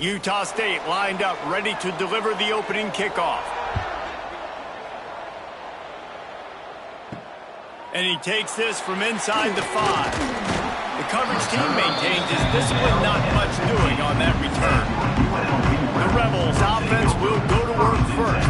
Utah State lined up, ready to deliver the opening kickoff. And he takes this from inside the 5. The coverage team maintains his discipline, not much doing on that return. The Rebels offense will go to work first.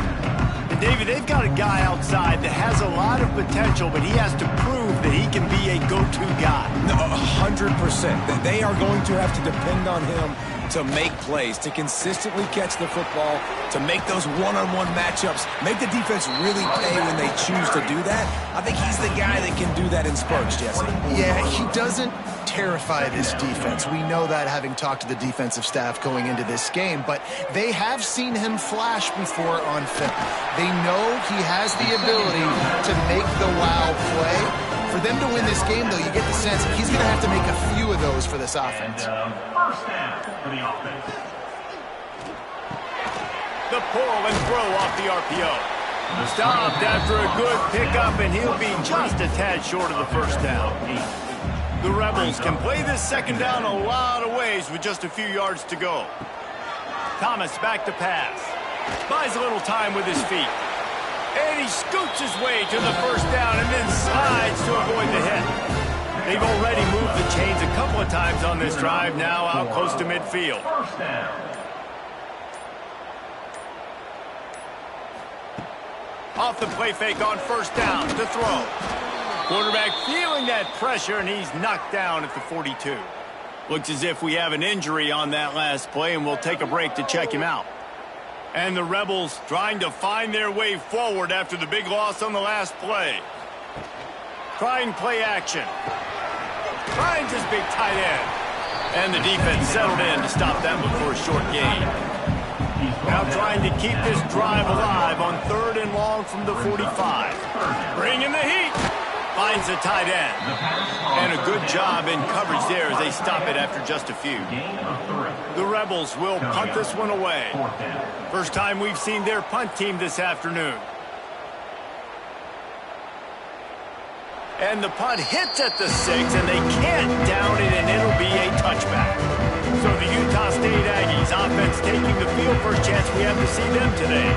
And David, they've got a guy outside that has a lot of potential, but he has to prove that he can be a go-to guy. No, 100%. They are going to have to depend on him to make plays, to consistently catch the football, to make those one-on-one matchups, make the defense really pay when they choose to do that. I think he's the guy that can do that in spurts, Jesse. Yeah, he doesn't terrify this defense. We know that, having talked to the defensive staff going into this game, but they have seen him flash before on film. They know he has the ability to make the wow play. For them to win this game, though, you get the sense he's going to have to make a few of those for this offense. First down for the offense. The pull and throw off the RPO. Stopped after a good pickup, and he'll be just a tad short of the first down. The Rebels can play this second down a lot of ways with just a few yards to go. Thomas back to pass. Buys a little time with his feet. And he scoots his way to the first down and then slides to avoid the hit. They've already moved the chains a couple of times on this drive, now out close to midfield. First down. Off the play fake on first down to throw. Quarterback feeling that pressure, and he's knocked down at the 42. Looks as if we have an injury on that last play, and we'll take a break to check him out. And the Rebels trying to find their way forward after the big loss on the last play. Trying play action. Finds his big tight end. And the defense settled in to stop that one for a short gain. Now trying to keep this drive alive on 3rd and long from the 45. Bringing the heat. Finds the tight end. And a good job in coverage there as they stop it after just a few. The Rebels will punt this one away. First time we've seen their punt team this afternoon. And the punt hits at the 6, and they can't down it, and it'll be a touchback. So the Utah State Aggies offense taking the field. First chance we have to see them today.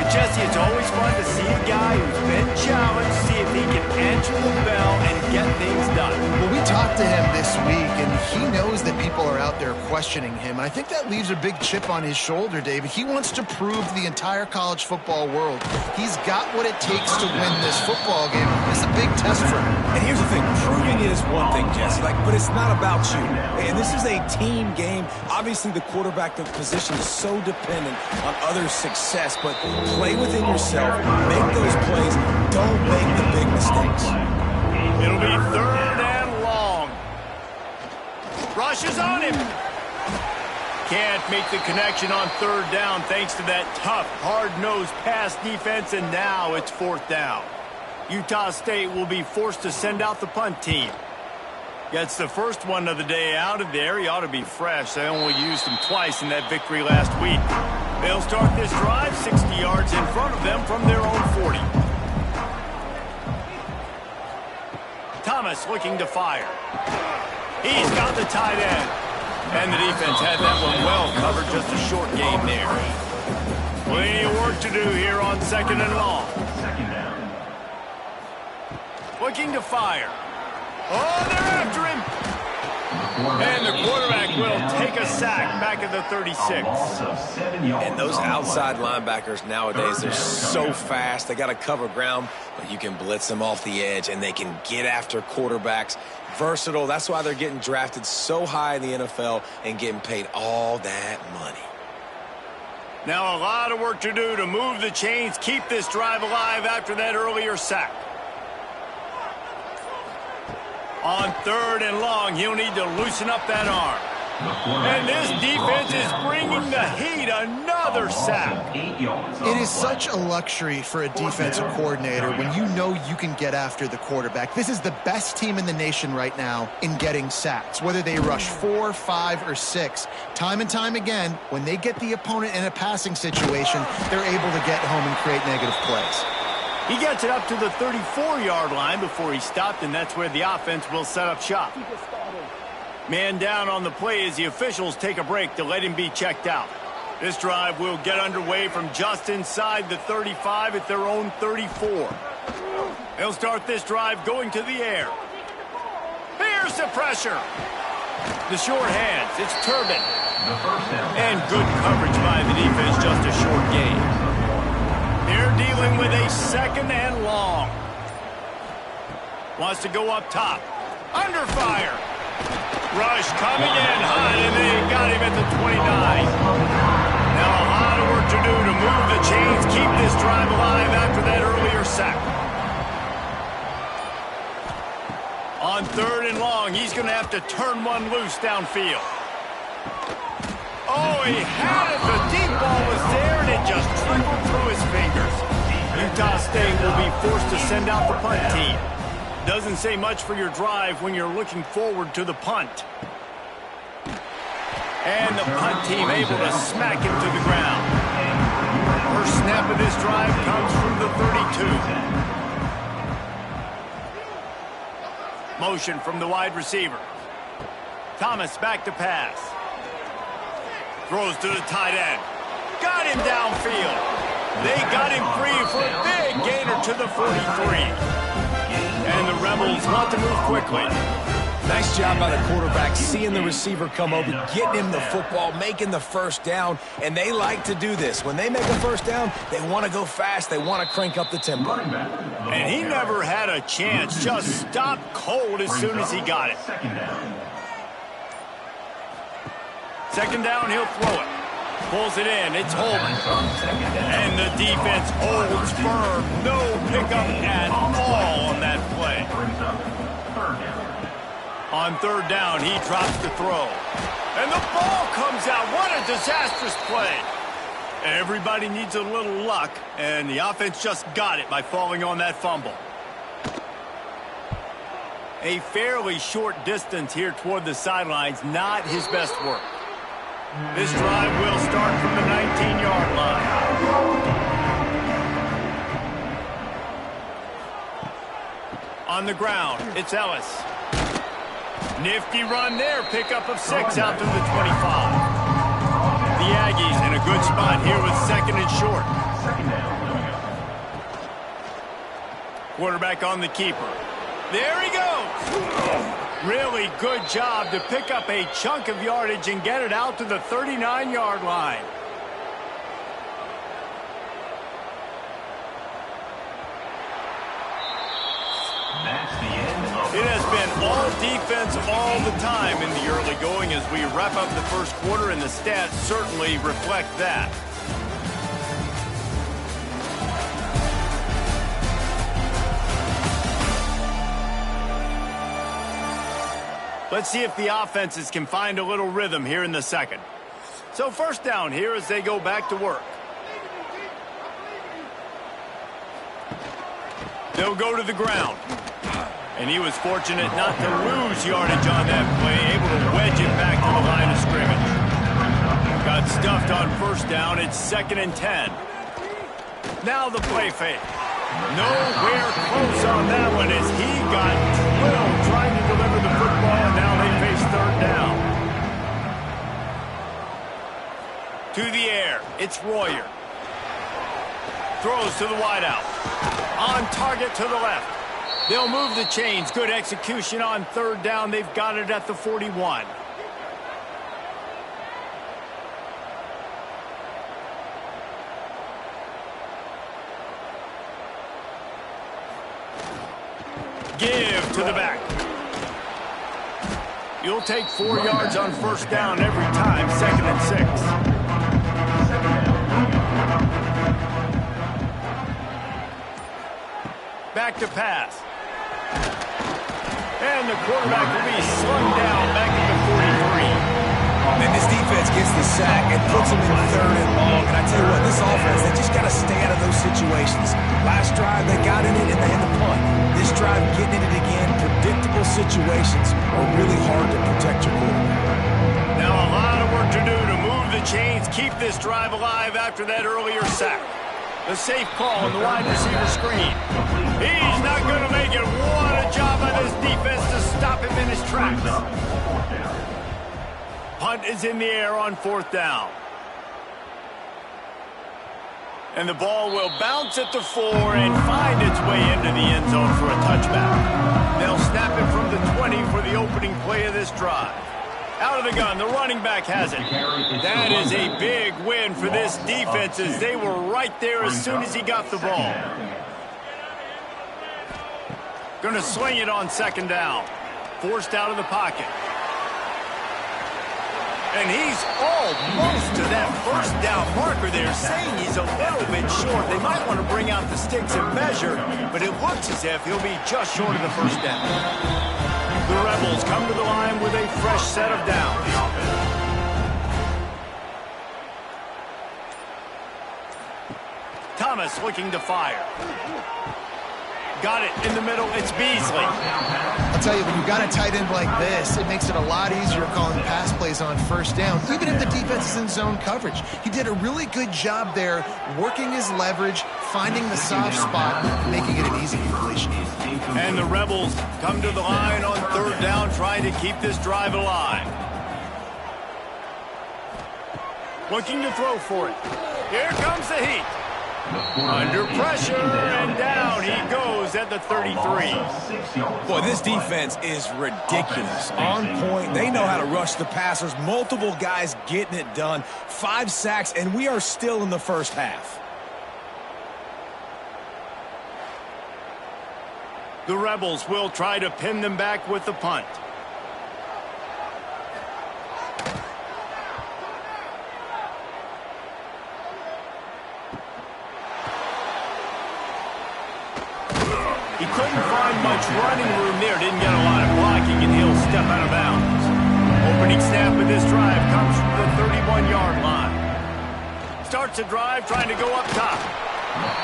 But Jesse, it's always fun to see a guy who's been challenged, see if he can answer the bell and get things done. Well, we talked to him this week, and he knows that people are out there questioning him. And I think that leaves a big chip on his shoulder, David. He wants to prove to the entire college football world he's got what it takes to win this football game. It's a big test for him. And here's the thing, proving it is one thing, Jesse, but it's not about you. And this is a team game. Obviously, the quarterback position is so dependent on others' success, but play within yourself, make those plays, don't make the big mistakes. It'll be 3rd and long. Rushes on him. Can't make the connection on 3rd down thanks to that tough, hard-nosed pass defense, and now it's 4th down. Utah State will be forced to send out the punt team. Gets the first one of the day out of there. He ought to be fresh. They only used him twice in that victory last week. They'll start this drive 60 yards in front of them from their own 40. Thomas looking to fire. He's got the tight end. And the defense had that one well covered, just a short game there. Plenty of work to do here on 2nd and long. Second down. Looking to fire. Oh, they're after him. And the quarterback will take a sack back at the 36. And those outside linebackers nowadays, they're so fast. They got to cover ground, but you can blitz them off the edge, and they can get after quarterbacks. Versatile. That's why they're getting drafted so high in the NFL and getting paid all that money. Now a lot of work to do to move the chains, keep this drive alive after that earlier sack. On 3rd and long, he'll need to loosen up that arm. And this defense is bringing the heat. Another sack. It is such a luxury for a defensive coordinator when you know you can get after the quarterback. This is the best team in the nation right now in getting sacks. Whether they rush 4, 5, or 6, time and time again, when they get the opponent in a passing situation, they're able to get home and create negative plays. He gets it up to the 34-yard line before he stopped, and that's where the offense will set up shop. Man down on the play as the officials take a break to let him be checked out. This drive will get underway from just inside the 35 at their own 34. They'll start this drive going to the air. Here's the pressure. The short hands. It's Turbin. And good coverage by the defense, just a short gain. They're dealing with a second and long. Wants to go up top. Under fire. Rush coming in hot, and they got him at the 29. Now a lot of work to do to move the chains, keep this drive alive after that earlier sack. On third and long, he's going to have to turn one loose downfield. Oh, he had it. The deep ball was there, and it just trickled through his fingers. Utah State will be forced to send out the punt team. Doesn't say much for your drive when you're looking forward to the punt. And the punt team able to smack him to the ground. First snap of this drive comes from the 32. Motion from the wide receiver. Thomas back to pass. Throws to the tight end. Got him downfield. They got him free for a big gainer to the 43. And the Rebels want to move quickly. Nice job by the quarterback, seeing the receiver come over, getting him the football, making the first down, and they like to do this. When they make a first down, they want to go fast. They want to crank up the tempo. And he never had a chance, just stopped cold as soon as he got it. Second down, he'll throw it. Pulls it in, it's Holman. And the defense holds firm. No pickup at all on that play. On third down, he drops the throw. And the ball comes out. What a disastrous play. Everybody needs a little luck, and the offense just got it by falling on that fumble. A fairly short distance here toward the sidelines, not his best work. This drive will start from the 19-yard line. On the ground, it's Ellis. Nifty run there, pickup of 6 out to the 25. The Aggies in a good spot here with second and short. Quarterback on the keeper. There he goes. Really good job to pick up a chunk of yardage and get it out to the 39-yard line. It has been all defense all the time in the early going as we wrap up the first quarter, and the stats certainly reflect that. Let's see if the offenses can find a little rhythm here in the second. So first down here as they go back to work. They'll go to the ground. And he was fortunate not to lose yardage on that play, able to wedge it back to the line of scrimmage. Got stuffed on first down. It's 2nd and 10. Now the play fake. Nowhere close on that one as he got drilled trying to deliver the football, and now they face third down. To the air, it's Royer. Throws to the wideout. On target to the left. They'll move the chains. Good execution on third down. They've got it at the 41. Give to the back. You'll take 4 yards on first down every time. 2nd and 6. Back to pass. And the quarterback will be slung down back at the 43. And this defense gets the sack and puts them in third and long. And I tell you what, this offense, they just got to stay out of those situations. Last drive, they got in it and they had the punt. This drive, getting in it again, predictable situations are really hard to protect your quarterback. Now a lot of work to do to move the chains, keep this drive alive after that earlier sack. The safe call on the wide receiver screen. He's not going to make it. What a job by this defense to stop him in his tracks. Punt is in the air on 4th down. And the ball will bounce at the 4 and find its way into the end zone for a touchback. They'll snap it from the 20 for the opening play of this drive. Out of the gun, the running back has it. That is a big win for this defense as they were right there as soon as he got the ball. Going to swing it on 2nd down. Forced out of the pocket. And he's almost to that 1st down marker there, saying he's a little bit short. They might want to bring out the sticks and measure, but it looks as if he'll be just short of the 1st down. The Rebels come to the line with a fresh set of downs. Thomas looking to fire. Got it in the middle. It's Beasley. I'll tell you, when you've got a tight end like this, it makes it a lot easier calling pass plays on 1st down, even if the defense is in zone coverage. He did a really good job there, working his leverage, finding the soft spot, making it an easy completion. And the Rebels come to the line on 3rd down, trying to keep this drive alive. Looking to throw for it. Here comes the heat. Under pressure, and down he goes at the 33. Boy, this defense is ridiculous. On point. They know how to rush the passers. Multiple guys getting it done. 5 sacks, and we are still in the 1st half. The Rebels will try to pin them back with the punt. He couldn't find much running room there. Didn't get a lot of blocking, and he'll step out of bounds. Opening snap of this drive comes from the 31-yard line. Starts a drive trying to go up top.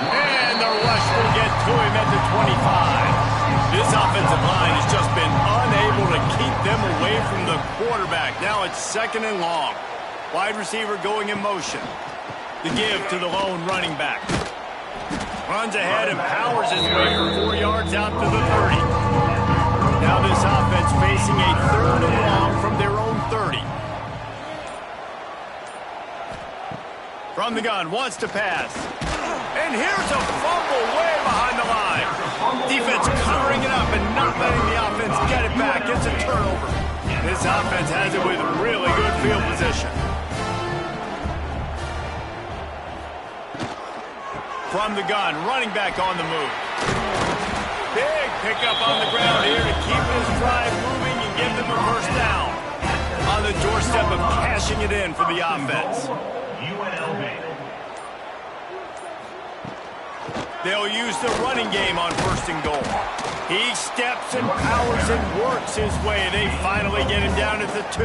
And the rush will get to him at the 25. This offensive line has just been unable to keep them away from the quarterback. Now it's 2nd and long. Wide receiver going in motion. The give to the lone running back. Runs ahead and powers his way for 4 yards out to the 30. Now this offense facing a 3rd and long from their own 30. From the gun, wants to pass. And here's a fumble way behind the line. Defense covering it up and not letting the offense get it back. It's a turnover. This offense has it with really good field position. From the gun, running back on the move. Big pickup on the ground here to keep this drive moving and give them a 1st down. On the doorstep of cashing it in for the offense. UNLV. They'll use the running game on 1st and goal. He steps and powers and works his way. They finally get him down at the 2.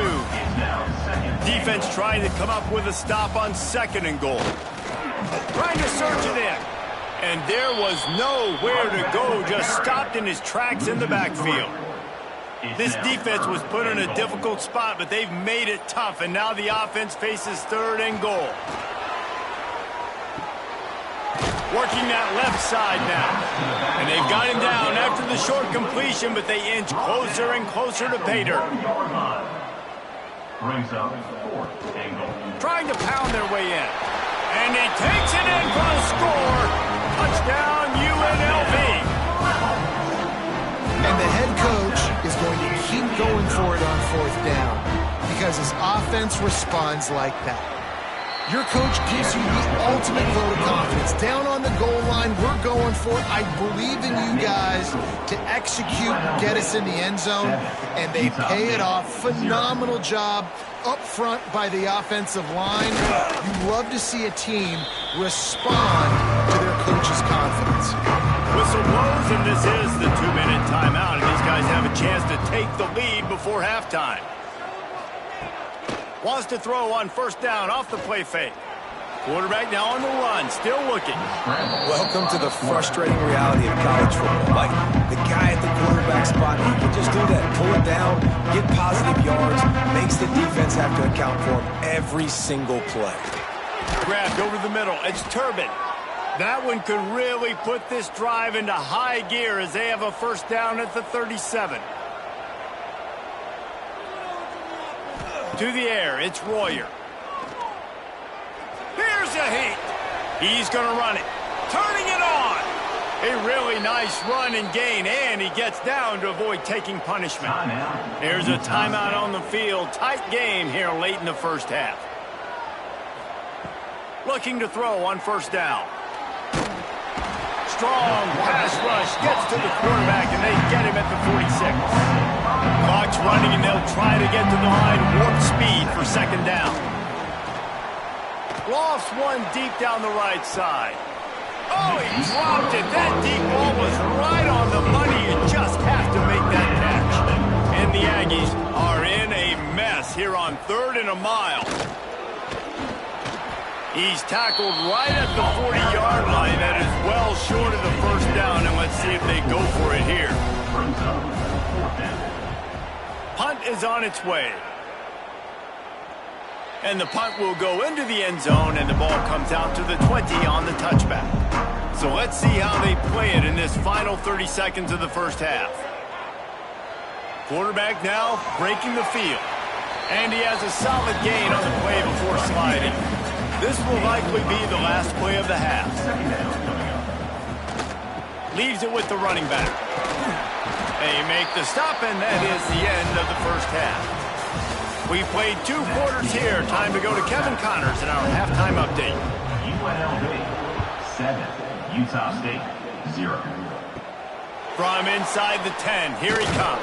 Defense trying to come up with a stop on 2nd and goal. Trying to search it in. And there was nowhere to go, just stopped in his tracks in the backfield. This defense was put in a difficult spot, but they've made it tough, and now the offense faces 3rd and goal. Working that left side now. And they've got him down after the short completion, but they inch closer and closer to pay dirt. Brings up 4th and goal. Trying to pound their way in. And he takes it in for a score. Touchdown, UNLV. And the head coach is going to keep going for it on 4th down because his offense responds like that. Your coach gives you the ultimate vote of confidence. Down on the goal line, we're going for it. I believe in you guys to execute, get us in the end zone, and they pay it off. Phenomenal job up front by the offensive line. You love to see a team respond to their coach's confidence. Whistle blows, and this is the 2-minute timeout, and these guys have a chance to take the lead before halftime. Wants to throw on 1st down off the play fake. Quarterback now on the run, still looking. Welcome to the frustrating reality of college football. Like, the guy at the quarterback spot, he can just do that. Pull it down, get positive yards, makes the defense have to account for him every single play. Grabbed over the middle. It's Turbin. That one could really put this drive into high gear as they have a first down at the 37. To the air, it's Royer. Here's a heat. He's going to run it. Turning it on. A really nice run and gain, and he gets down to avoid taking punishment. There's a timeout on the field. Tight game here late in the first half. Looking to throw on first down. Strong pass rush gets to the quarterback, and they get him at the 46. Clock's running, and they'll try to get to the line. Warp speed for second down. Lofts one deep down the right side. Oh, he dropped it. That deep ball was right on the money. You just have to make that catch. And the Aggies are in a mess here on 3rd and a mile. He's tackled right at the 40-yard line. That is well short of the first down, and let's see if they go for it here. Punt is on its way. And the punt will go into the end zone, and the ball comes out to the 20 on the touchback. So let's see how they play it in this final 30 seconds of the first half. Quarterback now breaking the field. And he has a solid gain on the play before sliding. This will likely be the last play of the half. Leaves it with the running back. They make the stop, and that is the end of the first half. We played 2 quarters here. Time to go to Kevin Connors in our halftime update. UNLV 7, Utah State 0. From inside the 10, here he comes.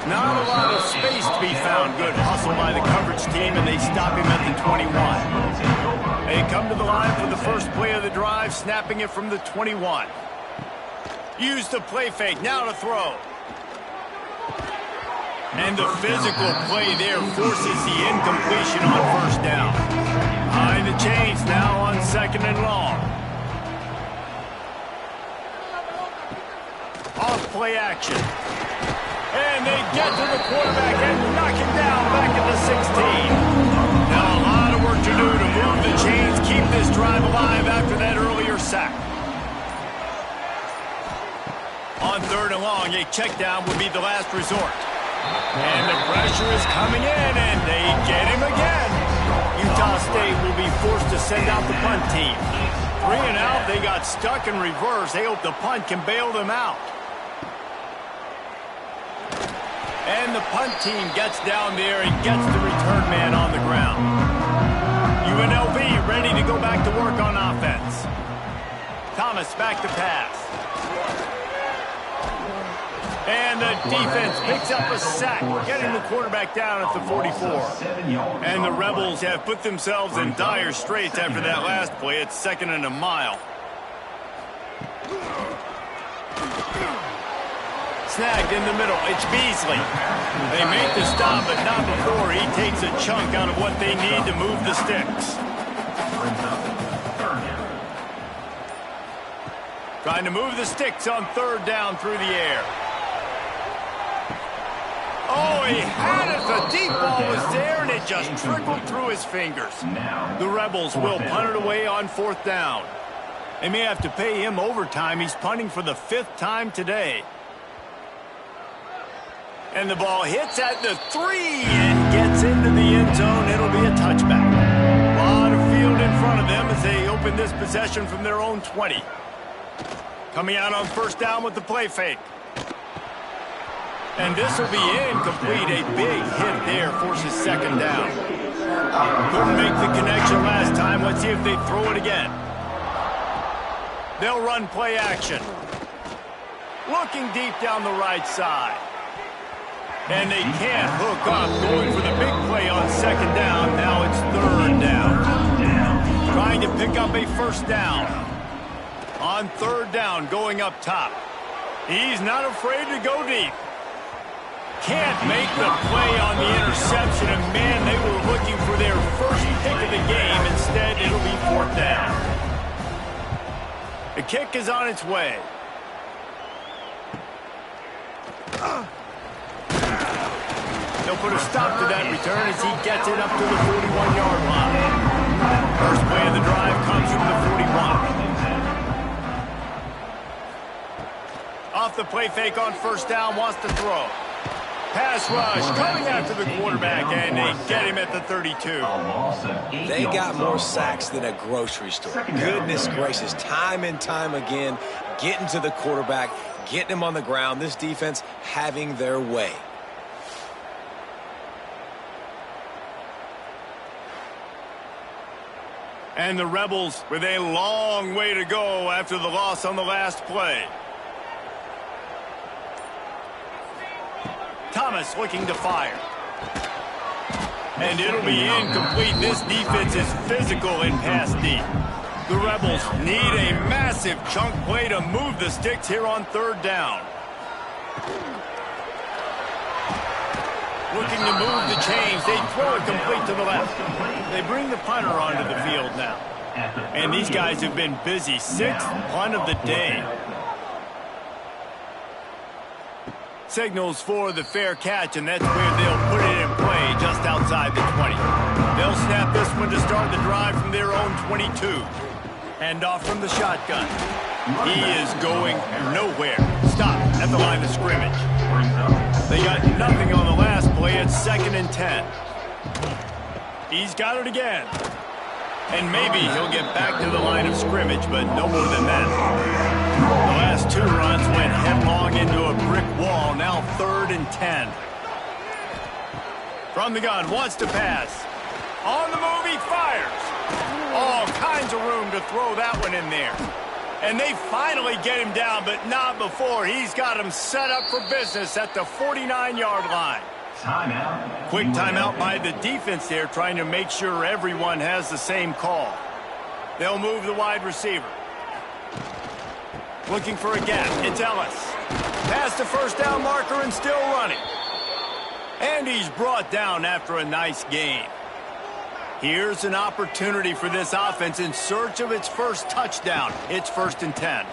Not a lot of space to be found. Good hustle by the coverage team, and they stop him at the 21. They come to the line for the first play of the drive, snapping it from the 21. Use the play fake, now to throw. And the physical play there forces the incompletion on first down. Behind the chains now on 2nd and long. Off play action. And they get to the quarterback and knock him down back at the 16. Now a lot of work to do to move the chains, keep this drive alive after that earlier sack. On 3rd and long, a check down would be the last resort. And the pressure is coming in, and they get him again. Utah State will be forced to send out the punt team. 3 and out, they got stuck in reverse. They hope the punt can bail them out. And the punt team gets down there and gets the return man on the ground. UNLV ready to go back to work on offense. Thomas back to pass. And the defense picks up a sack, getting the quarterback down at the 44. And the Rebels have put themselves in dire straits after that last play. It's 2nd and a mile. Snagged in the middle. It's Beasley. They make the stop, but not before he takes a chunk out of what they need to move the sticks. Trying to move the sticks on 3rd down through the air. Oh, he had it. The deep ball was there, and it just trickled through his fingers. The Rebels will punt it away on 4th down. They may have to pay him overtime. He's punting for the 5th time today. And the ball hits at the 3 and gets into the end zone. It'll be a touchback. A lot of field in front of them as they open this possession from their own 20. Coming out on 1st down with the play fake. And this will be incomplete. A big hit there forces 2nd down. Couldn't make the connection last time. Let's see if they throw it again. They'll run play action. Looking deep down the right side. And they can't hook up. Going for the big play on 2nd down. Now it's 3rd down. Trying to pick up a 1st down. On 3rd down, going up top. He's not afraid to go deep. Can't make the play on the interception, and man, they were looking for their first pick of the game. Instead, it'll be 4th down. The kick is on its way. They'll put a stop to that return as he gets it up to the 41-yard line. First play of the drive comes from the 41. Off the play fake on first down, wants to throw. Pass rush coming after the quarterback, and they get him at the 32. They got more sacks than a grocery store. Goodness gracious, time and time again, getting to the quarterback, getting him on the ground. This defense having their way. And the Rebels with a long way to go after the loss on the last play. Thomas looking to fire. And it'll be incomplete. This defense is physical in pass deep. The Rebels need a massive chunk play to move the sticks here on third down. Looking to move the chains. They throw it complete to the left. They bring the punter onto the field now. And these guys have been busy. Sixth punt of the day. Signals for the fair catch, and that's where they'll put it in play just outside the 20. They'll snap this one to start the drive from their own 22. Hand off from the shotgun. He is going nowhere. Stop at the line of scrimmage. They got nothing on the last play. It's 2nd and 10. He's got it again. And maybe he'll get back to the line of scrimmage, but no more than that. The last 2 runs went headlong into a brick wall. Now 3rd and 10. From the gun, wants to pass. On the move, he fires. All kinds of room to throw that one in there. And they finally get him down, but not before. He's got him set up for business at the 49-yard line. Timeout. Quick timeout by the defense there, trying to make sure everyone has the same call. They'll move the wide receiver. Looking for a gap. It's Ellis. Past the first down marker and still running. And he's brought down after a nice gain. Here's an opportunity for this offense in search of its first touchdown. It's 1st and 10.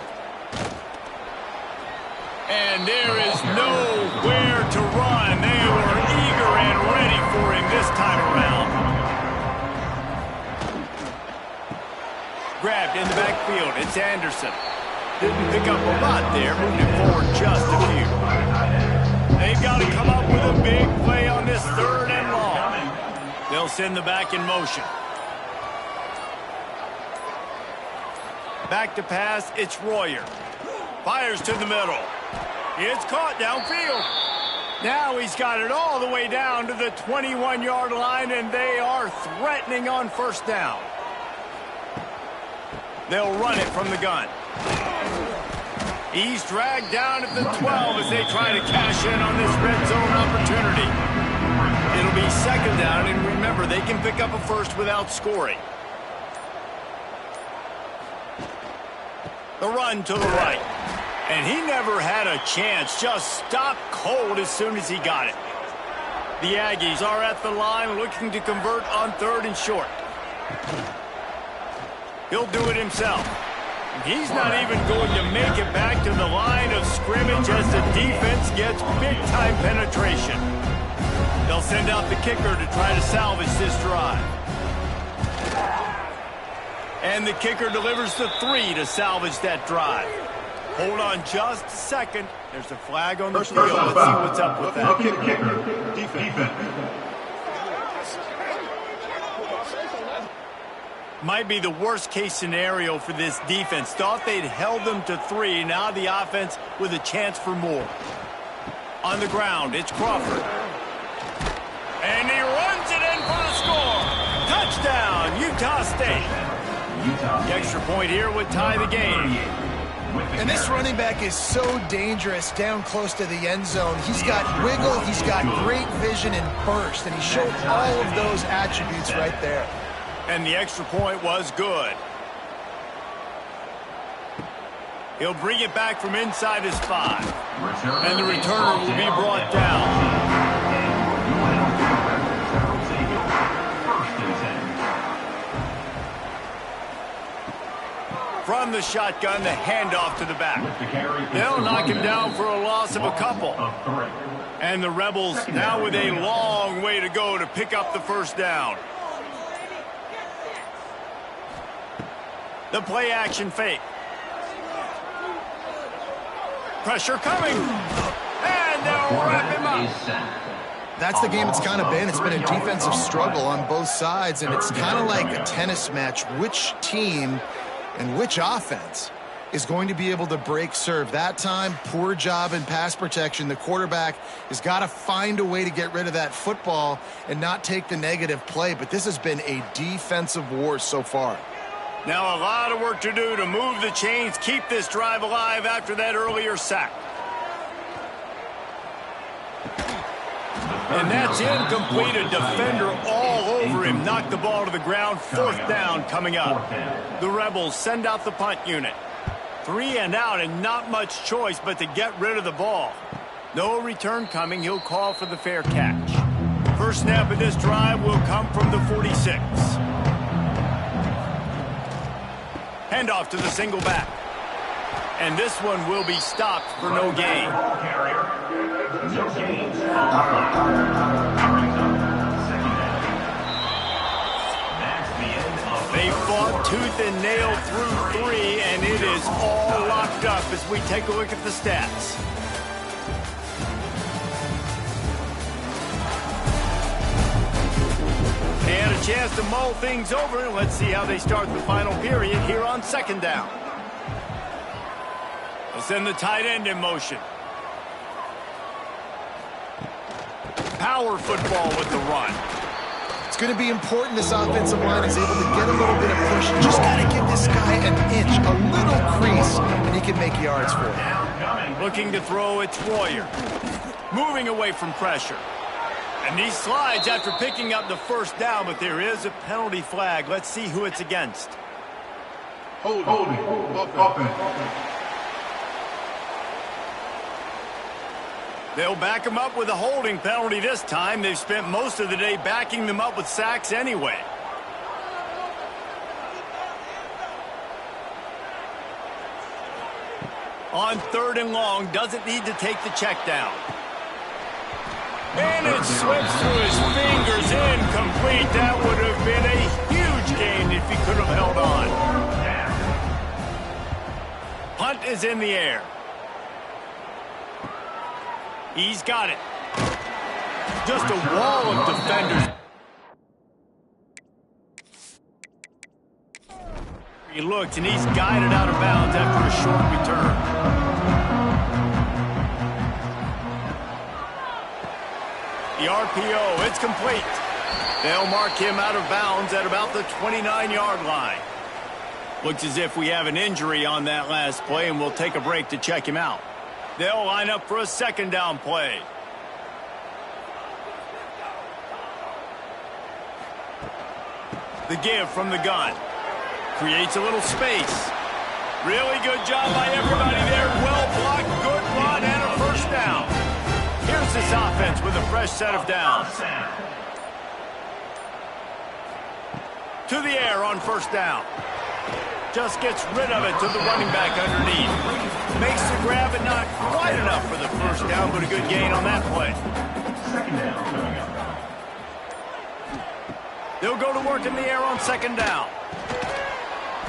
And there is nowhere to run. They were eager and ready for him this time around. Grabbed in the backfield. It's Anderson. Didn't pick up a lot there. Moved it forward just a few. They've got to come up with a big play on this 3rd and long. They'll send the back in motion. Back to pass, it's Royer. Fires to the middle. It's caught downfield. Now he's got it all the way down to the 21-yard line, and they are threatening on first down. They'll run it from the gun. He's dragged down at the 12 as they try to cash in on this red zone opportunity. It'll be 2nd down, and remember, they can pick up a first without scoring. The run to the right. And he never had a chance. Just stopped cold as soon as he got it. The Aggies are at the line looking to convert on 3rd and short. He'll do it himself. He's not even going to make it back to the line of scrimmage as the defense gets big-time penetration. They'll send out the kicker to try to salvage this drive. And the kicker delivers the 3 to salvage that drive. Hold on just a second. There's a flag on the field. Let's see what's up with that. Kicker. Defense. Might be the worst-case scenario for this defense. Thought they'd held them to 3. Now the offense with a chance for more. On the ground, it's Crawford. And he runs it in for the score. Touchdown, Utah State. The extra point here would tie the game. And this running back is so dangerous down close to the end zone. He's got wiggle, he's got great vision and burst, and he showed all of those attributes right there. And the extra point was good. He'll bring it back from inside his 5. And the returner will be brought down. From the shotgun, the handoff to the back. They'll knock him down for a loss of a couple. And the Rebels now with a long way to go to pick up the first down. The play action fake. Pressure coming. And they'll wrap him up. That's the game it's kind of been. It's been a defensive struggle on both sides, and it's kind of like a tennis match. Which team and which offense is going to be able to break serve? That time, poor job in pass protection. The quarterback has got to find a way to get rid of that football and not take the negative play, but this has been a defensive war so far. Now a lot of work to do to move the chains, keep this drive alive after that earlier sack. And that's incomplete. A defender all over him. Knocked the ball to the ground. Fourth down coming up. The Rebels send out the punt unit. 3 and out, and not much choice but to get rid of the ball. No return coming. He'll call for the fair catch. First snap of this drive will come from the 46. Handoff to the single back. And this one will be stopped for no gain. They fought tooth and nail through 3, and it is all locked up as we take a look at the stats. And a chance to mull things over. Let's see how they start the final period here on second down. They'll send the tight end in motion. Power football with the run. It's going to be important this offensive line is able to get a little bit of push. Just got to give this guy an inch, a little crease, and he can make yards for it. Looking to throw, it's Royer. Moving away from pressure. And he slides after picking up the first down, but there is a penalty flag. Let's see who it's against. Holding. Offense. They'll back him up with a holding penalty this time. They've spent most of the day backing them up with sacks anyway. On 3rd and long, doesn't need to take the check down. And it slips through his fingers, incomplete. That would have been a huge gain if he could have held on. Punt is in the air. He's got it. Just a wall of defenders. He looks, and he's guided out of bounds after a short return. The RPO, it's complete. They'll mark him out of bounds at about the 29-yard line. Looks as if we have an injury on that last play, and we'll take a break to check him out. They'll line up for a second down play. The give from the gun. Creates a little space. Really good job by everybody there. Well blocked, good run, and a first down. Here's this offense with a fresh set of downs. To the air on first down. Just gets rid of it to the running back underneath. Makes the grab, but not quite enough for the first down, but a good gain on that play. Second down coming up. They'll go to work in the air on second down.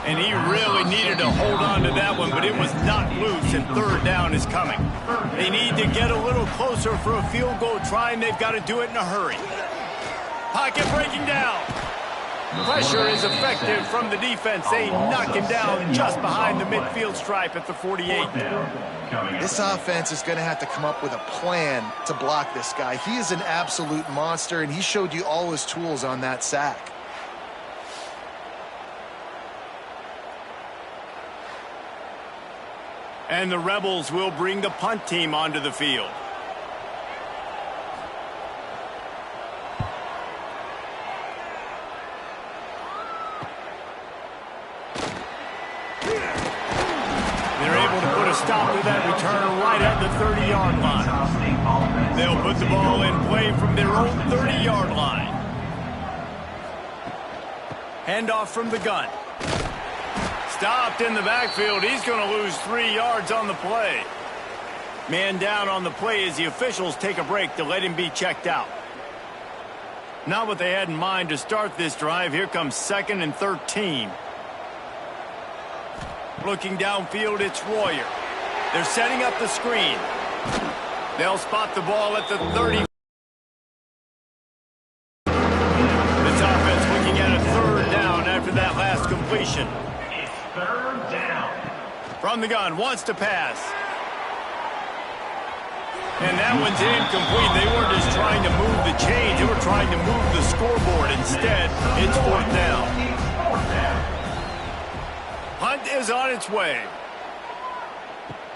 And he really needed to hold on to that one, but it was not loose, and third down is coming. They need to get a little closer for a field goal try, and they've got to do it in a hurry. Pocket breaking down. Pressure is effective from the defense. They knock him down just behind the midfield stripe at the 48. This offense is going to have to come up with a plan to block this guy. He is an absolute monster, and he showed you all his tools on that sack. And the Rebels will bring the punt team onto the field. Stop to that return right at the 30-yard line. They'll put the ball in play from their own 30-yard line. Handoff from the gun. Stopped in the backfield. He's going to lose 3 yards on the play. Man down on the play as the officials take a break to let him be checked out. Not what they had in mind to start this drive. Here comes 2nd and 13. Looking downfield, it's Royer. They're setting up the screen. They'll spot the ball at the 30. This offense looking at a third down after that last completion. Third down. From the gun, wants to pass. And that one's incomplete. They weren't just trying to move the chains. They were trying to move the scoreboard. Instead, it's fourth down. Hunt is on its way.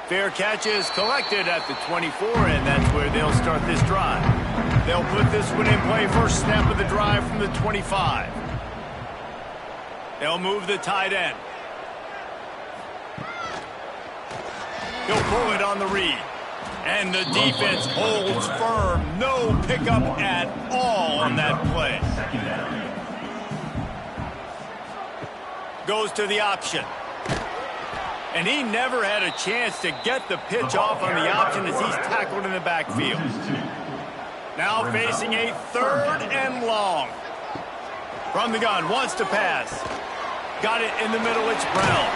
Fair catch is collected at the 24, and that's where they'll start this drive. They'll put this one in play. First snap of the drive from the 25. They'll move the tight end. He'll pull it on the read. And the defense holds firm. No pickup at all on that play. Goes to the option. And he never had a chance to get the pitch off on the option as he's tackled in the backfield. Now facing a third and long. From the gun, wants to pass. Got it in the middle, it's Brown.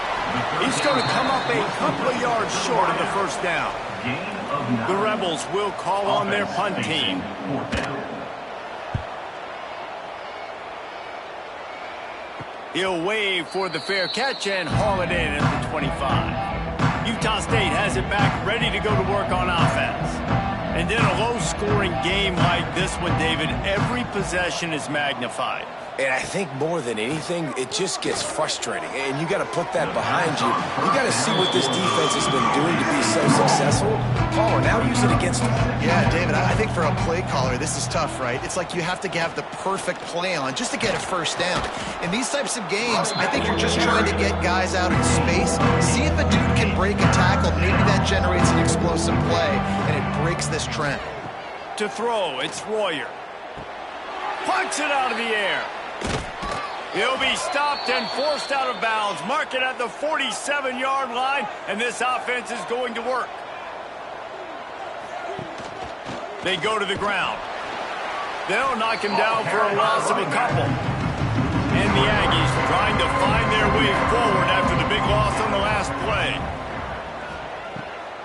He's going to come up a couple of yards short of the first down. The Rebels will call on their punt team. He'll wave for the fair catch and haul it in at the 25. Utah State has it back, ready to go to work on offense. And in a low-scoring game like this one, David, every possession is magnified. And I think more than anything, it just gets frustrating. And you got to put that behind you. You got to see what this defense has been doing to be so successful. Paul, now use it against them. Yeah, David, I think for a play caller, this is tough, right? It's like you have to have the perfect play on just to get a first down. In these types of games, I think you're just trying to get guys out in space, see if a dude can break a tackle. Maybe that generates an explosive play, and it breaks this trend. To throw, it's Royer. Plucks it out of the air. He'll be stopped and forced out of bounds. Mark it at the 47-yard line, and this offense is going to work. They go to the ground. They'll knock him down for a loss of a couple. And the Aggies trying to find their way forward after the big loss on the last play.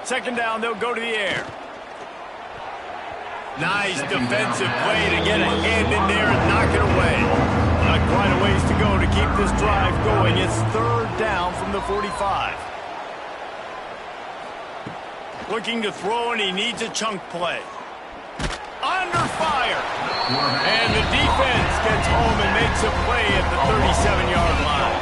Second down, they'll go to the air. Nice defensive play to get a hand in there and knock it away. Not quite a ways to go to keep this drive going. It's third down from the 45. Looking to throw, and he needs a chunk play. Under fire. And the defense gets home and makes a play at the 37-yard line.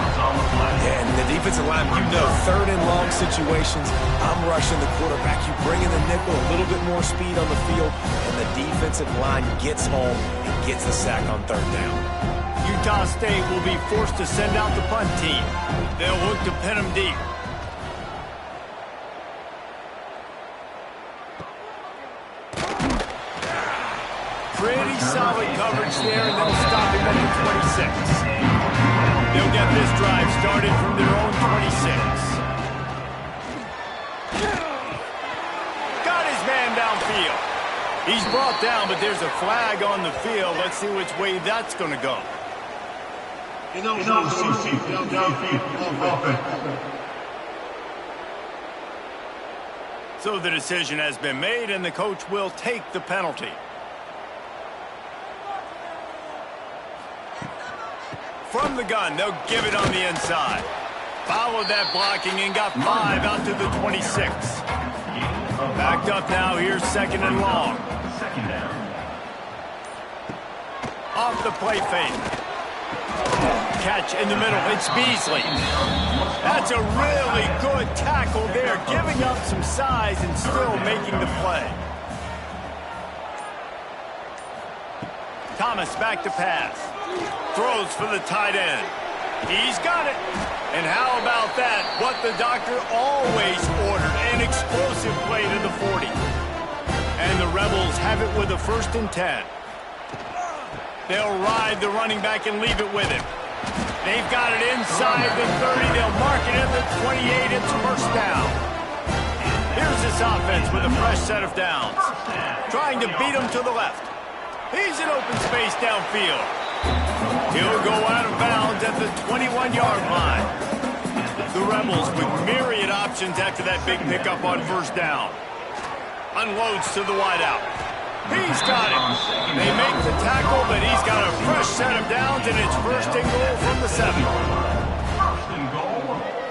Yeah, and the defensive line, you know, third and long situations, I'm rushing the quarterback. You bring in the nickel, a little bit more speed on the field, and the defensive line gets home and gets the sack on third down. Utah State will be forced to send out the punt team. They'll look to pin them deep. Pretty solid coverage there, and they'll stop him at the 26. They'll get this drive started from their own 26. Got his man downfield. He's brought down, but there's a flag on the field. Let's see which way that's going to go. So the decision has been made, and the coach will take the penalty. From the gun, they'll give it on the inside. Followed that blocking and got 5 out to the 26. Backed up now, here's second and long. Off the play fake. Catch in the middle, it's Beasley. That's a really good tackle there, giving up some size and still making the play. Thomas back to pass. Throws for the tight end. He's got it. And how about that? What the doctor always ordered, an explosive play to the 40. And the Rebels have it with a 1st and 10. They'll ride the running back and leave it with him. They've got it inside the 30. They'll mark it at the 28. It's first down. Here's this offense with a fresh set of downs. Trying to beat him to the left. He's in open space downfield. He'll go out of bounds at the 21-yard line. The Rebels with myriad options after that big pickup on first down. Unloads to the wideout. He's got it. They make the tackle, but he's got a fresh set of downs, and it's first and goal from the 7.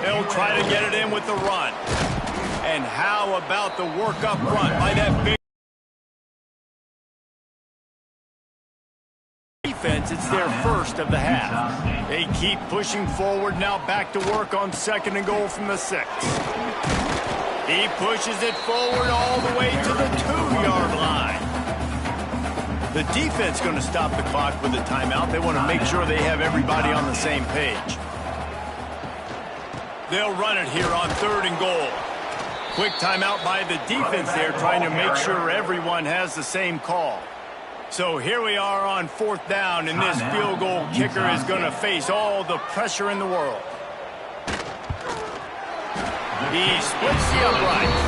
They'll try to get it in with the run. And how about the work up front by that big defense? It's their first of the half. They keep pushing forward, now back to work on second and goal from the 6. He pushes it forward all the way to the 2-yard line. The defense going to stop the clock with a timeout. They want to make sure they have everybody on the same page. They'll run it here on 3rd and goal. Quick timeout by the defense there, trying to make sure everyone has the same call. So here we are on 4th down, and this field goal kicker is going to face all the pressure in the world. He splits the uprights.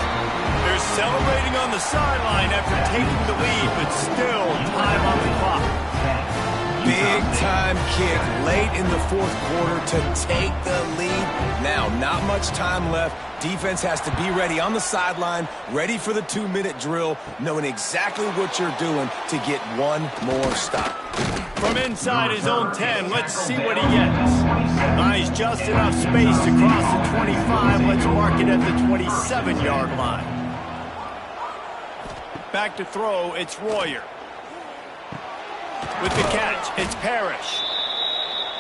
They're celebrating on the sideline after taking the lead, but still time on the clock. Big-time kick late in the 4th quarter to take the lead. Now, not much time left. Defense has to be ready on the sideline, ready for the 2-minute drill, knowing exactly what you're doing to get one more stop. From inside his own 10, let's see what he gets. Buys just enough space to cross the 25. Let's mark it at the 27-yard line. Back to throw, it's Royer. With the catch, it's Parrish.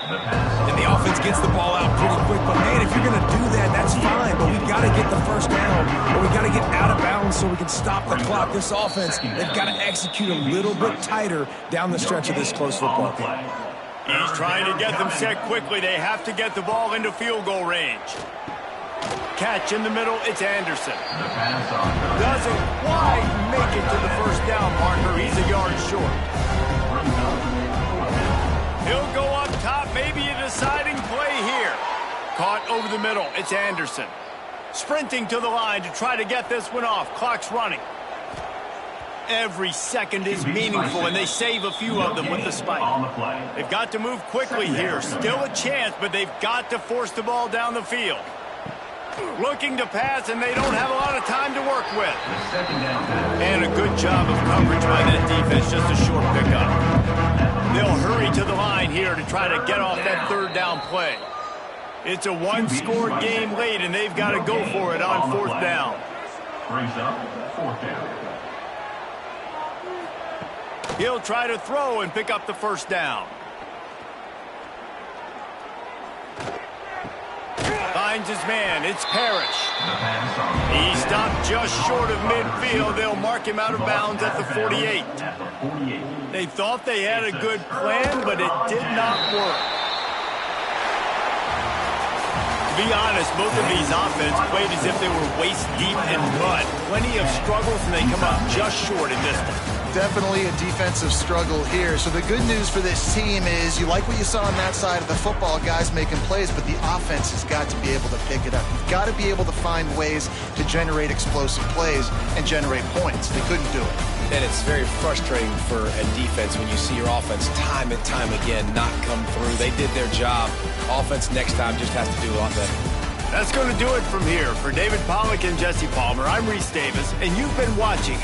And the offense gets the ball out pretty quick. But, man, if you're going to do that, that's fine. But we've got to get the first down, or we've got to get out of bounds so we can stop the clock. This offense, they've got to execute a little bit tighter down the stretch of this close football game. He's trying to get them set quickly. They have to get the ball into field goal range. Catch in the middle, it's Anderson. Doesn't quite make it to the first down marker. He's a yard short. He'll go up top, maybe a deciding play here. Caught over the middle, it's Anderson. Sprinting to the line to try to get this one off. Clock's running. Every second is meaningful, and they save a few of them with the spike. They've got to move quickly here. Still a chance, but they've got to force the ball down the field. Looking to pass, and they don't have a lot of time to work with. And a good job of coverage by that defense, just a short pickup. They'll hurry to the line here to try to get off that 3rd down play. It's a one-score game late, and they've got to go for it on 4th down. Brings up 4th down. He'll try to throw and pick up the first down. Finds his man. It's Parrish. He stopped just short of midfield. They'll mark him out of bounds at the 48. They thought they had a good plan, but it did not work. To be honest, both of these offenses played as if they were waist deep in mud. Plenty of struggles, and they come up just short in this one. Definitely a defensive struggle here. So the good news for this team is you like what you saw on that side of the football, guys making plays, but the offense has got to be able to pick it up. You've got to be able to find ways to generate explosive plays and generate points. They couldn't do it. And it's very frustrating for a defense when you see your offense time and time again not come through. They did their job. Offense next time just has to do a lot better. That's going to do it from here. For David Pollack and Jesse Palmer, I'm Reese Davis, and you've been watching